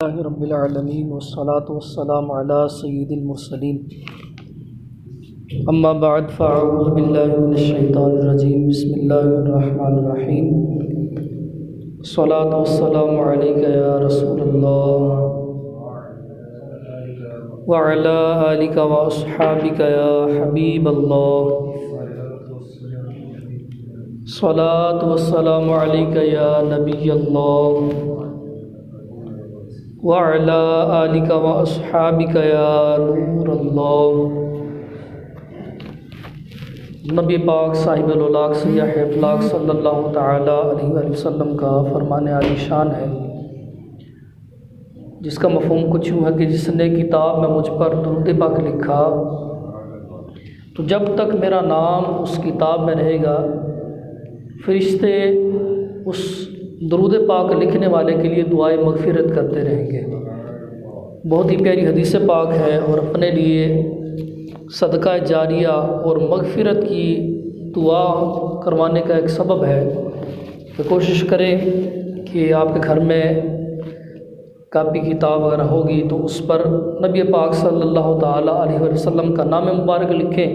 रब्बिल आलमीन वस्सलातु वस्सलामु अला सय्यिदिल मुरसलीन अम्मा बअद फ़अऊज़ु बिल्लाहि मिनश शैतानिर रजीम बिस्मिल्लाहिर रहमानिर रहीम अस्सलातु वस्सलामु अलैका या रसूलल्लाह व अला आलिका व अस्हाबिका या हबीबल्लाह अस्सलातु वस्सलामु अलैका या नबियल्लाह व अला आलिका व अस्हाबिका या नूरल्लाह। नबी पाक साहिबुल उलाक सय्यद अफ़लाक सल्लल्लाहु तआला अलैहि वसल्लम का फरमान आली शान है, जिसका मफ़हूम कुछ यूँ है कि जिसने किताब में मुझ पर दुरूद पाक लिखा तो जब तक मेरा नाम उस किताब में रहेगा फरिश्ते उस दुरूद पाक लिखने वाले के लिए दुआए मग़फ़िरत करते रहेंगे। बहुत ही प्यारी हदीस पाक है और अपने लिए सदका जारिया और मग़फ़िरत की दुआ करवाने का एक सबब है। तो कोशिश करें कि आपके घर में कापी किताब अगर होगी तो उस पर नबी पाक सल्लल्लाहु ताला अलैहि वसल्लम का नाम मुबारक लिखें।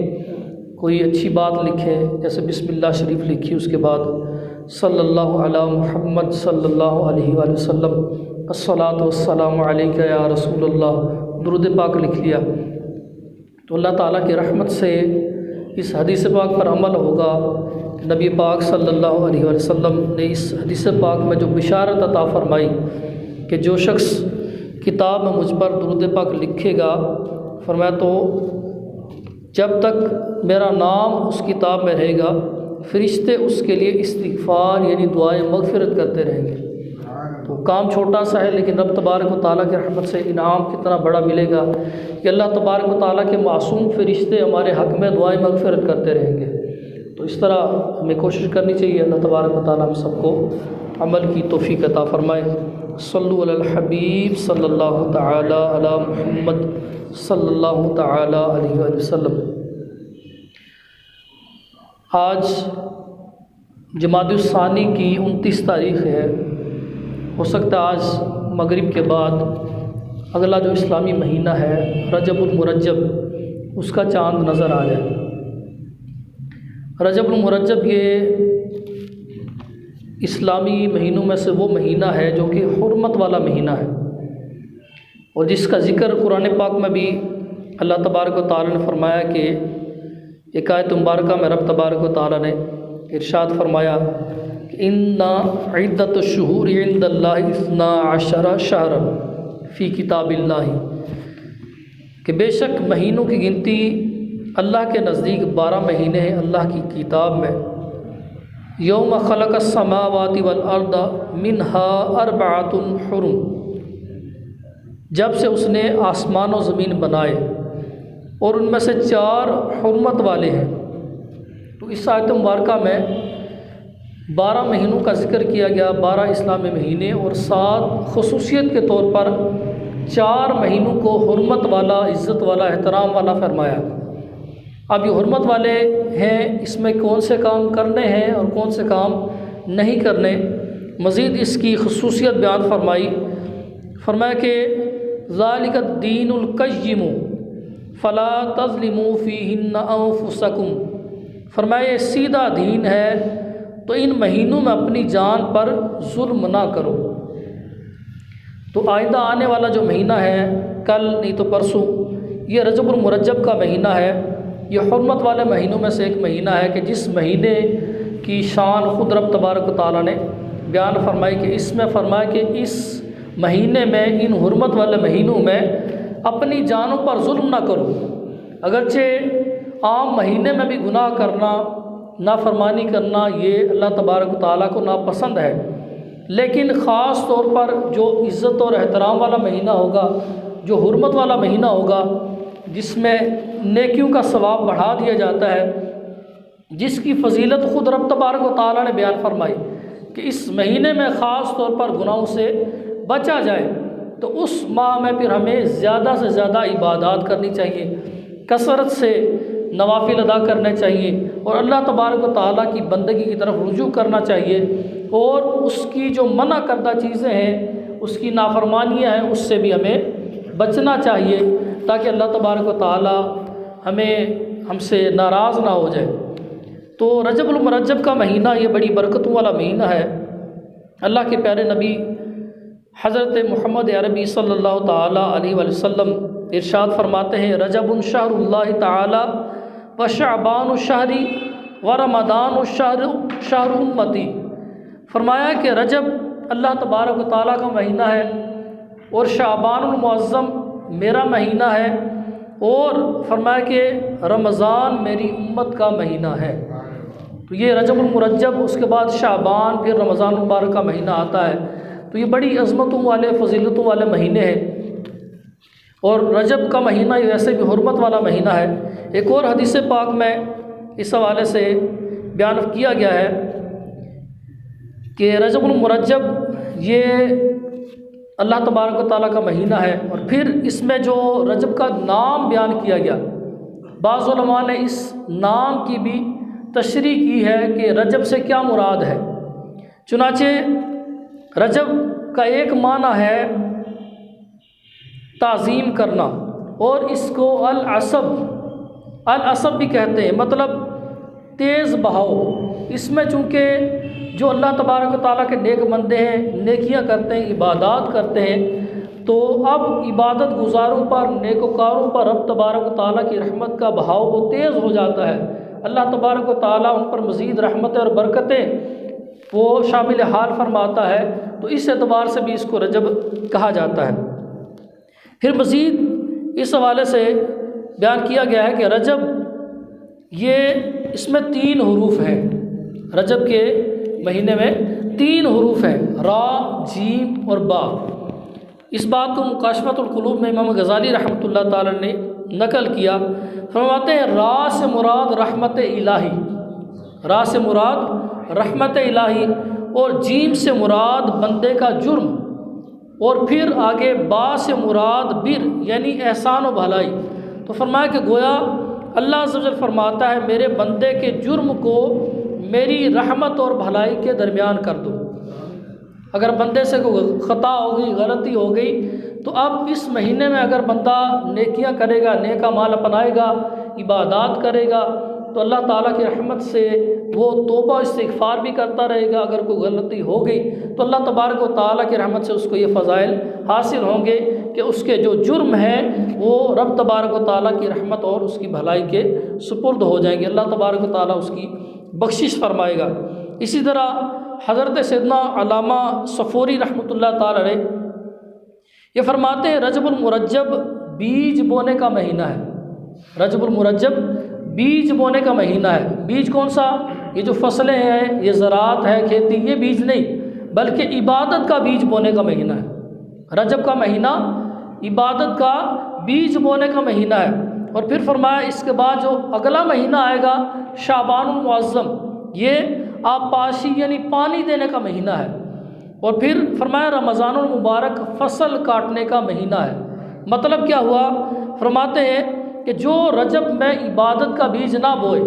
कोई अच्छी बात लिखें, जैसे बिस्मिल्लाह शरीफ लिखी, उसके बाद सल्लल्लाहु अला मुहम्मद सल्लल्लाहु अलैहि वसल्लम अस्सलातु वस्सलामु अलैका या रसूलल्लाह दुरूद पाक लिख लिया तो अल्लाह ताला की रहमत से इस हदीस पाक पर अमल होगा। नबी पाक सल्लल्लाहु अलैहि वसल्लम ने इस हदीस पाक में जो बिशारत अता फरमाई कि जो शख्स किताब में मुझ पर दुरूद पाक लिखेगा, फरमाया तो जब तक मेरा नाम उस किताब में रहेगा फरिश्ते उसके लिए इस्तिग़फ़ार यानी दुआए मग़फ़िरत करते रहेंगे। तो काम छोटा सा है, लेकिन रब तबारक व तआला की रहमत से इनाम कितना बड़ा मिलेगा कि अल्लाह तबारक व तआला के मासूम फरिश्ते हमारे हक़ में दुआए मग़फ़िरत करते रहेंगे। तो इस तरह हमें कोशिश करनी चाहिए। अल्लाह तबारक व तआला हम सबको अमल की तौफ़ीक़ अता फ़रमाए। सल्लु अलल हबीब सल्लल्लाहु तआला अला मुहम्मद सल्लल्लाहु तआला अलैहि वसल्लम। आज जमादुस्सानी की 29 तारीख़ है। हो सकता है आज मगरिब के बाद अगला जो इस्लामी महीना है रजबुल मुरज्जब, उसका चाँद नज़र आ जाए। रजबुल मुरज्जब ये इस्लामी महीनों में से वो महीना है जो कि हुर्मत वाला महीना है और जिसका ज़िक्र कुरान पाक में भी अल्लाह तबारक व तआला ने फरमाया कि एक आयत मुबारका में रब तबारक व तआला ने इरशाद फरमाया कि इन्ना इद्दतुश्शुहूर इंदल्लाहि इस्ना अशरा शहरन फ़ी किताबिल्लाहि, कि बेशक महीनों की गिनती अल्लाह के नज़दीक 12 महीने हैं अल्लाह की किताब में। यौम खलक़स समावाति वल अर्द मिन्हा अर्बअतुन हुरुम, जब से उसने आसमान और ज़मीन बनाए और उनमें से 4 हुर्मत वाले हैं। तो इस आयत मुबारका में 12 महीनों का ज़िक्र किया गया, 12 इस्लामी महीने, और 7 खुसूसियत के तौर पर 4 महीनों को हुर्मत वाला, इज़्ज़त वाला, एहतराम वाला फरमाया। अब ये हुर्मत वाले हैं, इसमें कौन से काम करने हैं और कौन से काम नहीं करने, मज़ीद इसकी खुसूसियत बयान फरमाई। फरमाया कि ज़ालिका दीनुल क़य्यिम फ़ला तज़लिमू फ़ीहिन्ना अंफ़ुसकुम, फरमाया ये सीधा दीन है तो इन महीनों में अपनी जान पर जुल्म ना करो। तो आइंदा आने वाला जो महीना है, कल नहीं तो परसों, ये रजबुल मुरज्जब का महीना है। ये हुर्मत वाले महीनों में से एक महीना है कि जिस महीने की शान खुद रब तबारक व तआला ने बयान फरमाई कि इसमें फरमाया कि इस महीने में, इन हुर्मत वाले महीनों में अपनी जानों पर जुल्म ना करो। अगरचे आम महीने में भी गुनाह करना, नाफरमानी करना, ये अल्लाह तबारक व तआला को नापसंद है, लेकिन ख़ास तौर पर जो इज़्ज़त और एहतराम वाला महीना होगा, जो हुर्मत वाला महीना होगा, जिसमें नेकियों का सवाब बढ़ा दिया जाता है, जिसकी फ़जीलत ख़ुद रब तबारक व तआला ने बयान फरमाई कि इस महीने में ख़ास तौर पर गुनाहों से बचा जाए, तो उस माह में फिर हमें ज़्यादा से ज़्यादा इबादत करनी चाहिए, कसरत से नवाफिल अदा करने चाहिए और अल्लाह तबारक व तआला की बंदगी की तरफ रुजू करना चाहिए और उसकी जो मना करदा चीज़ें हैं उसकी नाफरमानियाँ हैं उससे भी हमें बचना चाहिए, ताकि अल्लाह तबारक व तआला हमसे नाराज़ ना हो जाए। तो रजबुल मुरज्जब का महीना ये बड़ी बरकतों वाला महीना है। अल्लाह के प्यारे नबी हज़रत मुहम्मद अरबी सल्लल्लाहु ताला अलैहि वसल्लम इरशाद फरमाते हैं, रजबुन शहरुल्लाह ताला व शअबान शहरी व रमदान शहर उम्मती। फरमाया कि रजब अल्लाह तबारक व तआला का महीना है और शअबानुल मुअज़्ज़म मेरा महीना है, और फरमाया कि रमज़ान मेरी उम्मत का महीना है। तो ये रजबुल मुरज्जब, उसके बाद शाबान, फिर रमज़ान मुबारक का महीना आता है। तो ये बड़ी अज़मतों वाले फ़जीलतों वाले महीने हैं। और रजब का महीना वैसे भी हुर्मत वाला महीना है। एक और हदीस पाक में इस हवाले से बयान किया गया है कि रजबुल मुरज्जब ये अल्लाह तबारक व तआला का महीना है। और फिर इसमें जो रजब का नाम बयान किया गया, बाज़ उलमा ने इस नाम की भी तशरीह की है कि रजब से क्या मुराद है। चुनाचे रजब का एक माना है ताज़ीम करना, और इसको अल असब भी कहते हैं, मतलब तेज़ बहाव। इसमें चूँकि जो अल्लाह तबारक व तआला के नेक बंदे हैं, नेकियां करते हैं, इबादत करते हैं, तो अब इबादत गुजारों पर, नेकोकारों पर रब तबारक व तआला की रहमत का बहाव वो तेज़ हो जाता है। अल्लाह तबारक व तआला उन पर मज़ीद रहमतें और बरकतें वो शामिल हाल फरमाता है। तो इस एतबार से भी इसको रजब कहा जाता है। फिर मज़ीद इस हवाले से बयान किया गया है कि रजब ये इसमें 3 हरूफ हैं। रजब के महीने में 3 हरूफ हैं, रा, जीम और बा। इस बात को मुकाशफतुल कुलूब में इमाम गज़ाली रहमतुल्लाह ताला ने नकल किया। फरमाते हैं रा से मुराद रहमत इलाही, रा से मुराद रहमत इलाही, और जीम से मुराद बंदे का जुर्म, और फिर आगे बा से मुराद बिर यानी एहसान व भलाई। तो फरमाया कि गोया अल्लाह अज़्ज़ व जल फरमाता है मेरे बंदे के जुर्म को मेरी रहमत और भलाई के दरमियान कर दो। अगर बंदे से कोई ख़ता हो गई, गलती हो गई, तो अब इस महीने में अगर बंदा नेकियां करेगा, नेका माल अपनाएगा, इबादत करेगा, तो अल्लाह ताला की रहमत से वो तौबा इस्तिग़फ़ार भी करता रहेगा। अगर कोई गलती हो गई तो अल्लाह तबारक व तआला की रहमत से उसको ये फ़ज़ाइल हासिल होंगे कि उसके जो जुर्म हैं वो रब तबारक व तआला की रहमत और उसकी भलाई के सुपुर्द हो जाएंगे। अल्लाह तबारक व तआला उसकी बख्शिश फरमाएगा। इसी तरह हज़रत सैयदना अल्लामा सफ़ूरी रहमतुल्लाह ताला अलैह ये फरमाते हैं रजबुल मुरज्जब बीज बोने का महीना है। रजबुल मुरज्जब बीज बोने का महीना है। बीज कौन सा? ये जो फसलें हैं, ये ज़राअत है, खेती, ये बीज नहीं, बल्कि इबादत का बीज बोने का महीना है। रजब का महीना इबादत का बीज बोने का महीना है। और फिर फरमाया इसके बाद जो अगला महीना आएगा शाबानुल मुअज़्ज़म, ये आपाशी यानी पानी देने का महीना है। और फिर फरमाया रमज़ानुल मुबारक फसल काटने का महीना है। मतलब क्या हुआ? फरमाते हैं कि जो रजब में इबादत का बीज ना बोए,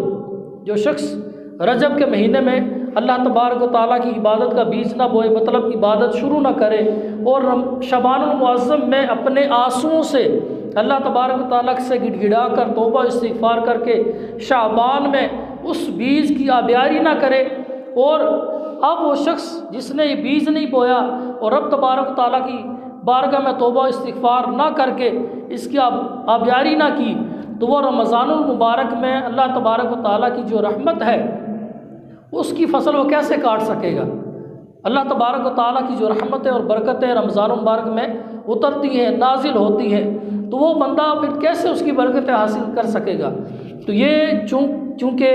जो शख्स रजब के महीने में अल्लाह तबारक व तआला की इबादत का बीज ना बोए, मतलब इबादत शुरू ना करे, और शबानुल मुअज़्ज़म में अपने आंसुओं से अल्लाह तबारक व तआला से गिड़गिड़ा कर तौबा इस्तिग़फ़ार करके शाबान में उस बीज की आबियारी ना करे, और अब वो शख्स जिसने ये बीज नहीं बोया और रब तबारक व तआला की बारगाह में तौबा इस्तिग़फ़ार ना करके इसकी आबियारी ना की, तो वो रमज़ानुल मुबारक में अल्लाह तबारक व तआला की जो रहमत है उसकी फसल वो कैसे काट सकेगा? अल्लाह तबारक व तआला की जो रहमतें और बरकतें रमज़ानुल मुबारक में उतरती हैं, नाजिल होती हैं, तो वो बंदा फिर कैसे उसकी बरकतें हासिल कर सकेगा? तो ये चूँकि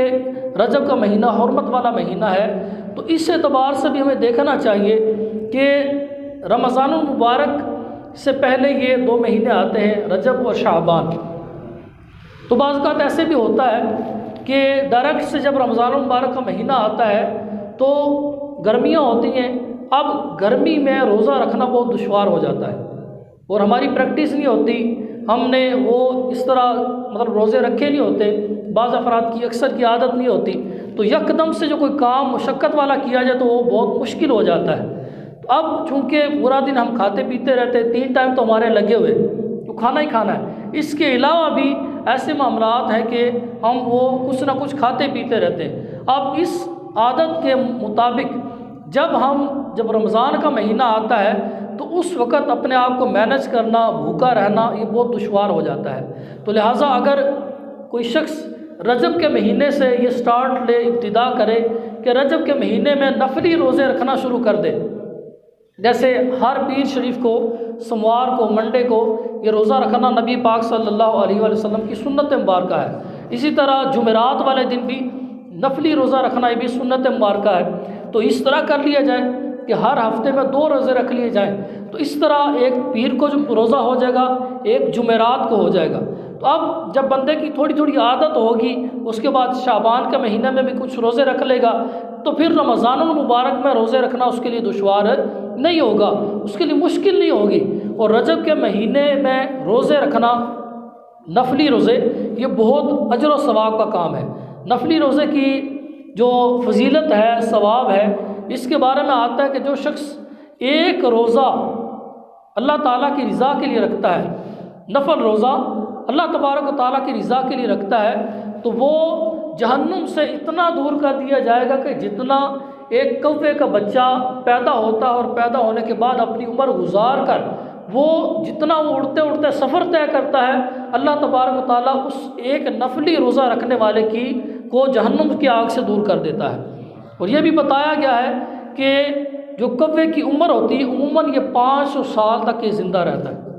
रजब का महीना हुर्मत वाला महीना है, तो इस एतबार से भी हमें देखना चाहिए कि रमज़ानुल मुबारक से पहले ये 2 महीने आते हैं, रजब और शाबान। तो बाज़ औक़ात ऐसे भी होता है कि डायरेक्ट से जब रमज़ानुल मुबारक का महीना आता है तो गर्मियाँ होती हैं। अब गर्मी में रोज़ा रखना बहुत दुश्वार हो जाता है और हमारी प्रैक्टिस नहीं होती, हमने वो इस तरह मतलब रोज़े रखे नहीं होते, बाज़ अफराद की अक्सर की आदत नहीं होती, तो यकदम से जो कोई काम मुशक्क़त वाला किया जाए तो वो बहुत मुश्किल हो जाता है। तो अब चूँकि पूरा दिन हम खाते पीते रहते, 3 टाइम तो हमारे लगे हुए, तो खाना ही खाना है। इसके अलावा भी ऐसे मामलात हैं कि हम वो कुछ ना कुछ खाते पीते रहते हैं। अब इस आदत के मुताबिक जब रमज़ान का महीना आता है तो उस वक़्त अपने आप को मैनेज करना, भूखा रहना, ये बहुत दुश्वार हो जाता है। तो लिहाजा अगर कोई शख्स रजब के महीने से ये स्टार्ट ले, इब्तिदा करे कि रजब के महीने में नफली रोज़े रखना शुरू कर दे। जैसे हर पीर शरीफ को, सोमवार को, मंडे को ये रोज़ा रखना नबी पाक सल्लल्लाहु अलैहि वसल्लम की सुन्नत मुबारक है। इसी तरह जुमेरात वाले दिन भी नफली रोज़ा रखना ये भी सुन्नत मुबारक है। तो इस तरह कर लिया जाए कि हर हफ्ते में 2 रोज़े रख लिए जाएँ। तो इस तरह एक पीर को जो रोज़ा हो जाएगा, एक जुमेरात को हो जाएगा। तो अब जब बंदे की थोड़ी थोड़ी आदत होगी, उसके बाद शाबान के महीने में भी कुछ रोज़े रख लेगा, तो फिर रमज़ानुल मुबारक में रोज़े रखना उसके लिए दुश्वार नहीं होगा, उसके लिए मुश्किल नहीं होगी। और रजब के महीने में रोज़े रखना, नफली रोज़े, ये बहुत अजर व सवाब का काम है। नफली रोज़े की जो फजीलत है, सवाब है, इसके बारे में आता है कि जो शख्स एक रोज़ा अल्लाह ताला की रज़ा के लिए रखता है, नफल रोज़ा अल्लाह तबारक व तआला की रज़ा के लिए रखता है, तो वो जहन्नुम से इतना दूर कर दिया जाएगा कि जितना एक कौवे का बच्चा पैदा होता है और पैदा होने के बाद अपनी उम्र गुजार कर वो जितना वो उड़ते उड़ते सफ़र तय करता है, अल्लाह तबारक व तआला उस एक नफली रोज़ा रखने वाले को जहन्नुम की आग से दूर कर देता है। और यह भी बताया गया है कि जो कौवे की उम्र होती है उमूमन ये 500 साल तक ये ज़िंदा रहता है।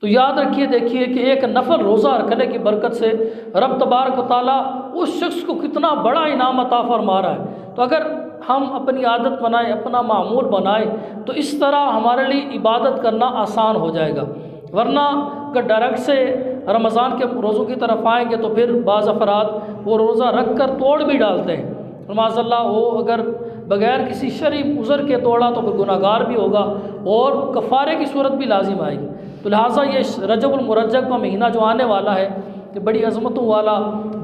तो याद रखिए, देखिए कि एक नफल रोज़ा रखने की बरकत से रब तबारक व तआला उस शख्स को कितना बड़ा इनाम अता फरमा रहा है। तो अगर हम अपनी आदत बनाएं, अपना मामूल बनाएं, तो इस तरह हमारे लिए इबादत करना आसान हो जाएगा। वरना अगर डायरेक्ट से रमज़ान के रोज़ों की तरफ आएंगे तो फिर बाज़ अफराद वो रोज़ा रख कर तोड़ भी डालते हैं। माज़अल्लाह वो अगर बग़ैर किसी शरई उज़र के तोड़ा तो फिर गुनाहगार भी होगा और कफ़ारे की सूरत भी लाजिम आएगी। तो लिहाजा ये रजबुल मुरज्जब का महीना जो आने वाला है, ये बड़ी अज़मतों वाला,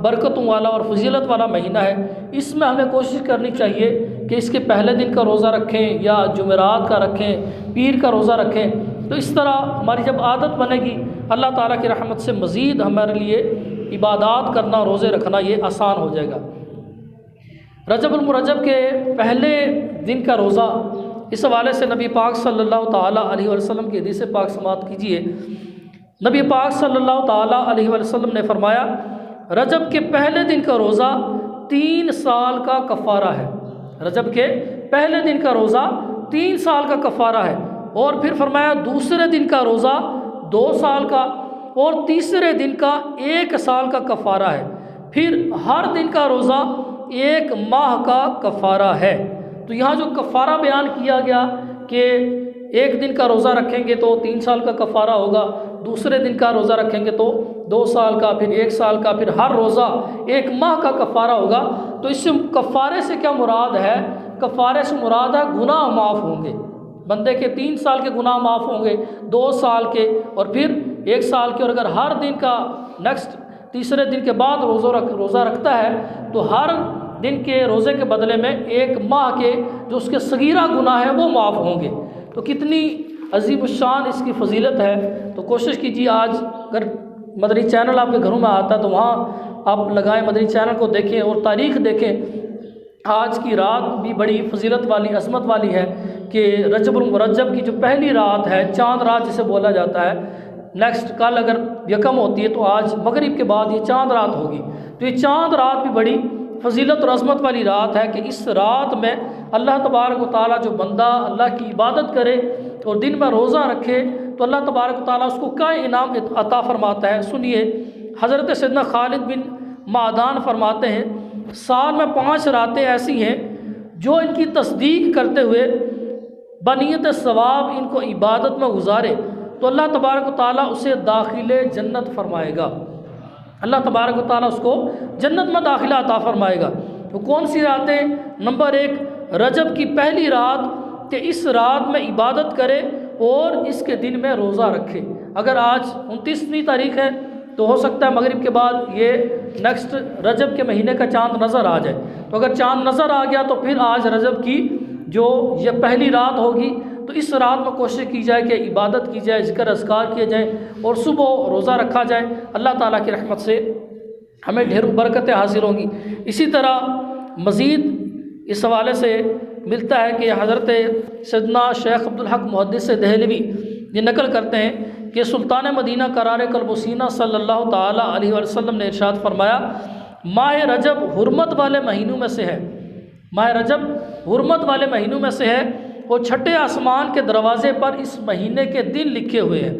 बरकतों वाला और फजीलत वाला महीना है। इसमें हमें कोशिश करनी चाहिए कि इसके पहले दिन का रोज़ा रखें या जुमेरात का रखें, पीर का रोज़ा रखें। तो इस तरह हमारी जब आदत बनेगी, अल्लाह ताला की रहमत से मज़ीद हमारे लिए इबादत करना, रोज़े रखना ये आसान हो जाएगा। रजबुल मुरज्जब के पहले दिन का रोज़ा, इस हवाले से नबी पाक सल्लल्लाहु ताला अलैहि वसल्लम की हदीस पाक समाअत कीजिए। नबी पाक सल्लल्लाहु ताला अलैहि वसल्लम ने फरमाया, रजब के पहले दिन का रोज़ा 3 साल का कफ़ारा है। रजब के पहले दिन का रोज़ा 3 साल का कफ़ारा है। और फिर फरमाया दूसरे दिन का रोज़ा 2 साल का और तीसरे दिन का 1 साल का कफ़ारा है। फिर हर दिन का रोज़ा 1 माह का कफ़ारा है। तो यहाँ जो कफ़ारा बयान किया गया कि एक दिन का रोज़ा रखेंगे तो 3 साल का कफ़ारा होगा, दूसरे दिन का रोज़ा रखेंगे तो 2 साल का, फिर 1 साल का, फिर हर रोज़ा 1 माह का कफ़ारा होगा। तो इससे कफ़ारे से क्या मुराद है? कफ़ारे से मुराद है गुनाह माफ़ होंगे। बंदे के 3 साल के गुनाह माफ़ होंगे, 2 साल के और फिर 1 साल के। और अगर हर दिन का नेक्स्ट तीसरे दिन के बाद रोज़ा रखता है तो हर दिन के रोज़े के बदले में 1 माह के जो उसके सगीरा गुनाह है वो माफ़ होंगे। तो कितनी अजीब शान इसकी फजीलत है। तो कोशिश कीजिए, आज अगर मदनी चैनल आपके घरों में आता है तो वहाँ आप लगाएं, मदनी चैनल को देखें और तारीख़ देखें। आज की रात भी बड़ी फजीलत वाली, अज़मत वाली है कि रजबुल मुरज्जब की जो पहली रात है, चाँद रात जिसे बोला जाता है, नेक्स्ट कल अगर यकम होती है तो आज मगरिब के बाद ये चाँद रात होगी। तो ये चाँद रात भी बड़ी फजीलत और अज़मत वाली रात है कि इस रात में अल्लाह तबारक व तआला जो बंदा अल्लाह की इबादत करे और दिन में रोज़ा रखे तो अल्लाह तबारक व तआला उसको क्या इनाम अता फरमाता है। सुनिए, हज़रत सैयदना खालिद बिन मादान फरमाते हैं, साल में 5 रातें ऐसी हैं जो इनकी तस्दीक करते हुए बनियत सवाब इनको इबादत में गुजारे तो अल्लाह तबारक व तआला उसे दाखिले जन्नत फरमाएगा। अल्लाह तबारक व तआला उसको जन्नत में दाखिला अता फरमाएगा। तो कौन सी रातें? नंबर 1, रजब की पहली रात, कि इस रात में इबादत करे और इसके दिन में रोज़ा रखे। अगर आज 29वीं तारीख़ है तो हो सकता है मगरिब के बाद ये नेक्स्ट रजब के महीने का चाँद नज़र आ जाए। तो अगर चाँद नज़र आ गया तो फिर आज रजब की जो ये पहली रात होगी तो इस रात में कोशिश की जाए कि इबादत की जाए, ज़िक्र अज़कार किए जाए और सुबह रोज़ा रखा जाए। अल्लाह ताला की रहमत से हमें ढेरों बरकतें हासिल होंगी। इसी तरह मज़ीद इस हवाले से मिलता है कि हज़रत सैयदना शेख अब्दुल हक मुहद्दिस देहलवी ये नकल करते हैं कि सुल्तान मदीना करार क़ल्ब सीना सल्लल्लाहु ताला अलैहि वसल्लम ने इरशाद फरमाया, माह रजब हुर्मत वाले महीनों में से है, माह रजब हुर्मत वाले महीनों में से है और छठे आसमान के दरवाज़े पर इस महीने के दिन लिखे हुए हैं।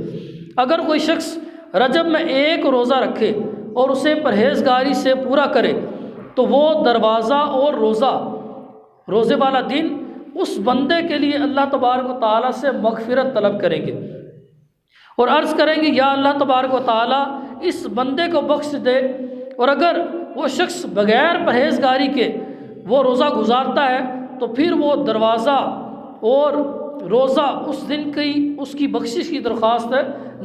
अगर कोई शख्स रजब में एक रोज़ा रखे और उसे परहेज़गारी से पूरा करे तो वो दरवाज़ा और रोज़े वाला दिन उस बंदे के लिए अल्लाह तबारक व तआला से मग़फ़िरत तलब करेंगे और अर्ज़ करेंगे, या अल्लाह तबारक व तआला इस बंदे को बख्श दे। और अगर वो शख्स बग़ैर परहेज़गारी के वो रोज़ा गुजारता है तो फिर वो दरवाज़ा और रोज़ा उस दिन की उसकी बख्शिश की दरख्वास्त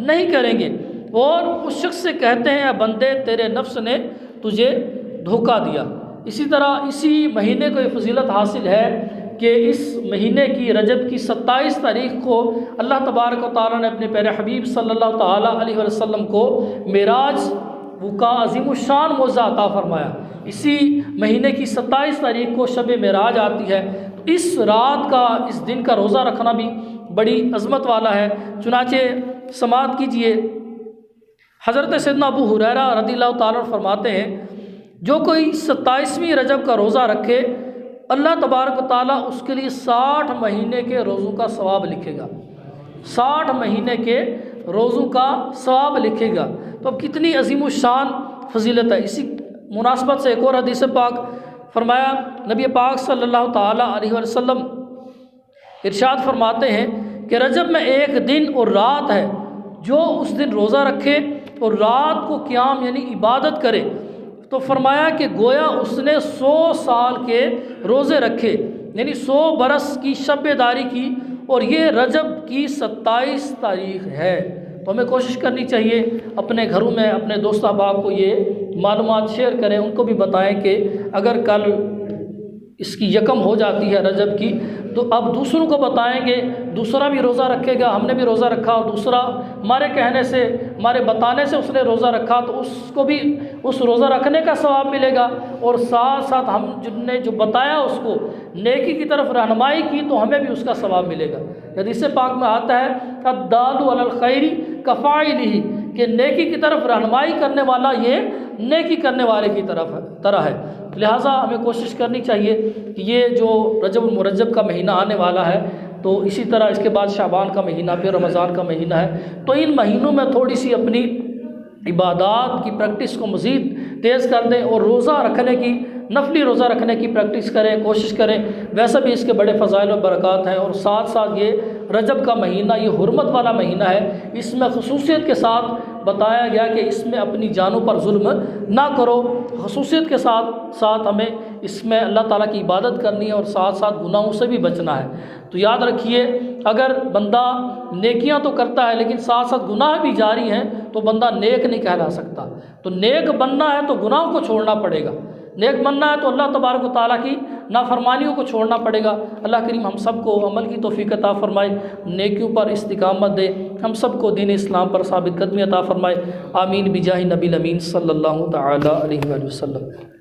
नहीं करेंगे और उस शख्स से कहते हैं, बंदे तेरे नफ्स ने तुझे धोखा दिया। इसी तरह इसी महीने को ये फजीलत हासिल है कि इस महीने की रजब की 27 तारीख़ को अल्लाह तबारक व तआला ने अपने प्यारे हबीब सल्लल्लाहु ताला अलैहि वसल्लम को मेराज का अज़ीमुश्शान मौज़ा अता फरमाया। इसी महीने की 27 तारीख़ को शब मेराज आती है। तो इस रात का, इस दिन का रोज़ा रखना भी बड़ी अज़मत वाला है। चुनाचे समाअत कीजिए, हज़रत सैयदना अबू हुरैरा रज़ियल्लाहु ताला फरमाते हैं, जो कोई 27वीं रजब का रोज़ा रखे अल्लाह तबारक व तआला उसके लिए 60 महीने के रोज़ों का सवाब लिखेगा, 60 महीने के रोज़ों का सवाब लिखेगा। तो अब कितनी अज़ीमुश्शान फजीलत है। इसी मुनासबत से एक और हदीस पाक फरमाया, नबी पाक सल्लल्लाहु ताला अलैहि वसल्लम इरशाद फरमाते हैं कि रजब में एक दिन और रात है, जो उस दिन रोज़ा रखे और रात को क़याम यानी इबादत करे तो फरमाया कि गोया उसने 100 साल के रोज़े रखे, यानी 100 बरस की शब-ए-दारी की, और ये रजब की 27 तारीख़ है। तो हमें कोशिश करनी चाहिए अपने घरों में अपने दोस्त अहबाब को ये मालूमात शेयर करें, उनको भी बताएं कि अगर कल इसकी यकम हो जाती है रजब की तो अब दूसरों को बताएंगे, दूसरा भी रोज़ा रखेगा। हमने भी रोज़ा रखा और दूसरा हमारे कहने से, हमारे बताने से उसने रोज़ा रखा तो उसको भी उस रोज़ा रखने का सवाब मिलेगा और साथ साथ हम जिनने जो बताया उसको नेकी की तरफ रहनुमाई की तो हमें भी उसका सवाब मिलेगा। हदीस पाक में आता है अद्दालु अलल खैरी कफ़ाइलिही, कि नेकी की तरफ रहनुमाई करने वाला ये नेकी करने वाले की तरह है। लिहाजा हमें कोशिश करनी चाहिए कि ये जो रजब मुरज्जब का महीना आने वाला है, तो इसी तरह इसके बाद शाबान का महीना, फिर रमज़ान का महीना है, तो इन महीनों में थोड़ी सी अपनी इबादत की प्रैक्टिस को मज़ीद तेज़ कर दें और रोज़ा रखने की, नफली रोज़ा रखने की प्रैक्टिस करें, कोशिश करें। वैसे भी इसके बड़े फ़ज़ाइल और बरक़ात हैं और साथ साथ ये रजब का महीना ये हुर्मत वाला महीना है। इसमें ख़ुसूसियत के साथ बताया गया कि इसमें अपनी जानों पर जुल्म ना करो। ख़ुसूसियत के साथ साथ हमें इसमें अल्लाह ताला की इबादत करनी है और साथ साथ गुनाहों से भी बचना है। तो याद रखिए, अगर बंदा नेकियां तो करता है लेकिन साथ साथ गुनाह भी जारी हैं तो बंदा नेक नहीं कहला सकता। तो नेक बनना है तो गुनाहों को छोड़ना पड़ेगा, नेक बनना है तो अल्लाह तबारक व तआला की नाफरमानियों को छोड़ना पड़ेगा। अल्लाह करीम हम सबको अमल की तौफीक अता फ़रमाए, नेकियों पर इस्तिकामत दे, हम सबको दीन इस्लाम पर साबित कदमी अता फ़रमाए। आमीन बिजाहि नबी अमीन सल्लल्लाहु तआला अलैहि वसल्लम।